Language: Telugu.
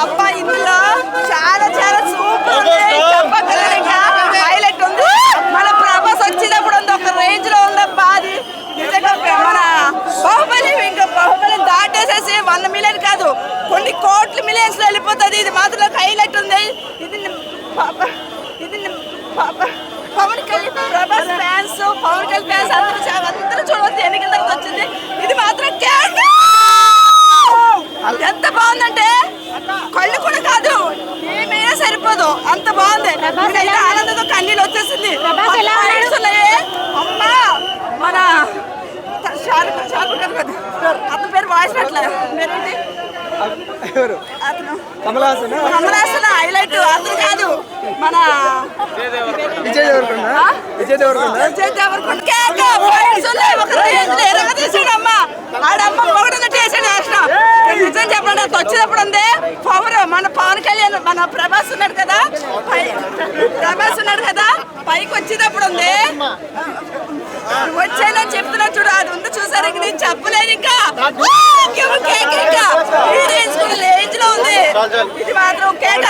అబ్బా ఇందులో చాలా చాలా సూపర్ ఉంది, చెప్పగలను ఇంకా హైలైట్ ఉంది. మన ప్రభాస్ వచ్చేటప్పుడు ఉంది ఒక రేంజ్ లో ఉందబ్బా. అది నిజంగా మన బాహుబలి ఇంకా బాహుబలి దాటేసేసి 1 మిలియన్ కాదు కొన్ని కోట్ల మిలియన్స్ లో వెళ్ళిపోతుంది. ఇది మాత్రం హైలైట్ ఉంది. ఇది పవన్ కళ్యాణ్ ప్రభాస్ ఫ్యాన్స్, పవన్ కళ్యాణ్ ఫ్యాన్స్ అందరూ చూడవచ్చు. ఎన్నికలకు వచ్చింది ఇది మాత్రం ఎంత బాగుందంటే కళ్ళు కూడా కాదు ఏమైనా సరిపోదు, అంత బాగుంది. ఆనందంతో కన్నీళ్ళు వచ్చేసింది. అమ్మా మన అతని పేరు వాయిస్ పెట్టలేదు, కమల్ హాసన్ హైలైట్. అతను కాదు మన విజయ్ దేవరకొండ తీసాడమ్మా. ఆడమ్మ పొగడన్నట్టు వేసాడు వేసిన. నిజం చెప్పండి అది వచ్చేటప్పుడు ఉంది పవర్. మన పవన్ కళ్యాణ్ మన ప్రభాస్ ఉన్నాడు కదా, పైకి వచ్చేటప్పుడు ఉంది. వచ్చానని చెప్తున్నా చూడు, అది ఉంది చూసారు. ఇంక నేను చెప్పలేను ఇంకా ఈ రేంజ్ లో ఉంది. ఇది మాత్రం కేట.